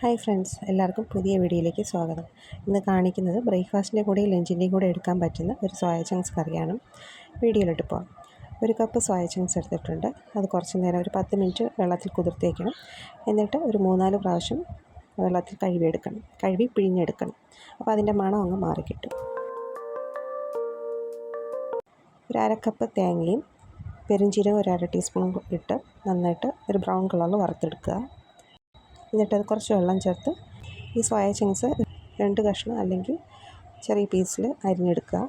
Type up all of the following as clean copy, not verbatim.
Hi friends, എല്ലാവർക്കും പുതിയ വീഡിയോയിലേക്ക് സ്വാഗതം. ഇന്ന് കാണിക്കുന്നത് ബ്രേക്ക്ഫാസ്റ്റിൻ്റെ കൂടെ ലഞ്ചിൻ്റെയും കൂടെ എടുക്കാൻ പറ്റുന്ന ഒരു സോയ ചങ്ക്സ് കറിയാണ്. വീഡിയോയിലോട്ട് പോകാം. ഒരു കപ്പ് സോയ ചങ്ക്സ് എടുത്തിട്ടുണ്ട്. അത് കുറച്ച് നേരം ഒരു 10 മിനിറ്റ് വെള്ളത്തിൽ കുതിർത്ത് വയ്ക്കണം. എന്നിട്ട് ഒരു 3-4 പ്രാവശ്യം വെള്ളത്തിൽ കഴുകി പിഴിഞ്ഞെടുക്കണം. അപ്പോൾ അതിൻ്റെ മണം അങ്ങ് മാറിക്കിട്ടും. ഒരു 1/2 കപ്പ് തേങ്ങയും പെരുംജീരകം ഒരു 1/2 ടീസ്പൂൺ ഇട്ട് നന്നായിട്ട് ഒരു ബ്രൗൺ കളറിൽ വറുത്തെടുക്കുക. എന്നിട്ടത് കുറച്ച് വെള്ളം ചേർത്ത് ഈ സോയ ചങ്ക്സ് 2 കഷ്ണം അല്ലെങ്കിൽ ചെറിയ പീസിൽ അരിഞ്ഞെടുക്കുക.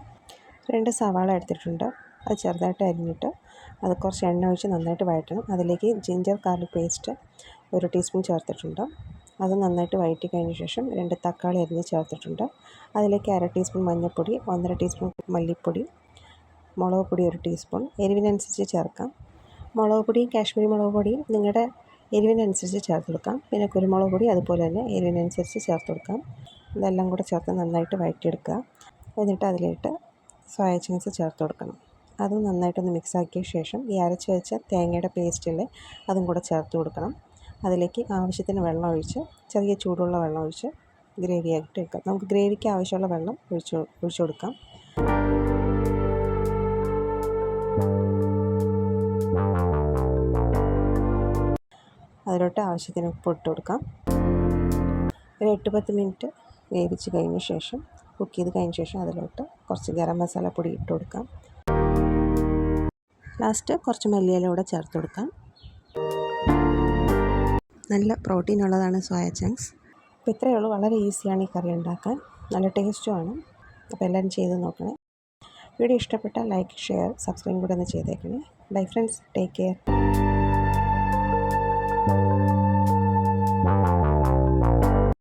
2 സവാള എടുത്തിട്ടുണ്ട്. അത് ചെറുതായിട്ട് അരിഞ്ഞിട്ട് അത് കുറച്ച് എണ്ണ ഒഴിച്ച് നന്നായിട്ട് വഴറ്റണം. അതിലേക്ക് ജിഞ്ചർ ഗാർലിക് പേസ്റ്റ് 1 ടീസ്പൂൺ ചേർത്തിട്ടുണ്ട്. അത് നന്നായിട്ട് വഴറ്റി കഴിഞ്ഞ ശേഷം 2 തക്കാളി അരിഞ്ഞ് ചേർത്തിട്ടുണ്ട്. അതിലേക്ക് 1/2 ടീസ്പൂൺ മഞ്ഞൾപ്പൊടി, 1.5 ടീസ്പൂൺ മല്ലിപ്പൊടി, മുളക് പൊടി 1 ടീസ്പൂൺ, എരിവിനനുസരിച്ച് ചേർക്കാം. മുളക് പൊടിയും കാശ്മീരി മുളക് പൊടിയും നിങ്ങളുടെ എരിവിനനുസരിച്ച് ചേർത്ത് കൊടുക്കാം. പിന്നെ കുരുമുളക് പൊടി അതുപോലെ തന്നെ എരിവിനനുസരിച്ച് ചേർത്ത് കൊടുക്കാം. ഇതെല്ലാം കൂടെ ചേർത്ത് നന്നായിട്ട് വഴറ്റിയെടുക്കുക. എന്നിട്ട് അതിലേക്ക് സോയ ചങ്ക്സ് ചേർത്ത് കൊടുക്കണം. അത് നന്നായിട്ടൊന്ന് മിക്സാക്കിയ ശേഷം ഈ അരച്ച് വെച്ച തേങ്ങയുടെ പേസ്റ്റിൽ അതും കൂടെ ചേർത്ത് കൊടുക്കണം. അതിലേക്ക് ആവശ്യത്തിന് വെള്ളം ഒഴിച്ച് ചെറിയ ചൂടുള്ള വെള്ളം ഒഴിച്ച് ഗ്രേവിയായിട്ട് എടുക്കാം. നമുക്ക് ഗ്രേവിക്ക് ആവശ്യമുള്ള വെള്ളം ഒഴിച്ചു കൊടുക്കാം. അതിലോട്ട് ആവശ്യത്തിന് ഉപ്പ് ഇട്ട് കൊടുക്കാം. ഒരു 8-10 മിനിറ്റ് വേവിച്ച് കഴിഞ്ഞ ശേഷം കുക്ക് ചെയ്ത് കഴിഞ്ഞ ശേഷം അതിലോട്ട് കുറച്ച് ഗരം മസാല പൊടി ഇട്ട് കൊടുക്കാം. ലാസ്റ്റ് കുറച്ച് മല്ലിയില കൂടെ ചേർത്ത് കൊടുക്കാം. നല്ല പ്രോട്ടീൻ ഉള്ളതാണ് സോയ ചങ്ക്സ്. അപ്പോൾ ഇത്രയേ ഉള്ളൂ. വളരെ ഈസിയാണ് ഈ കറി ഉണ്ടാക്കാൻ. നല്ല ടേസ്റ്റുമാണ്. അപ്പോൾ എല്ലാവരും ചെയ്ത് നോക്കണേ. വീഡിയോ ഇഷ്ടപ്പെട്ടാൽ ലൈക്ക്, ഷെയർ, സബ്സ്ക്രൈബ് കൂടെ ഒന്ന് ചെയ്തേക്കണേ. Bye friends, take care.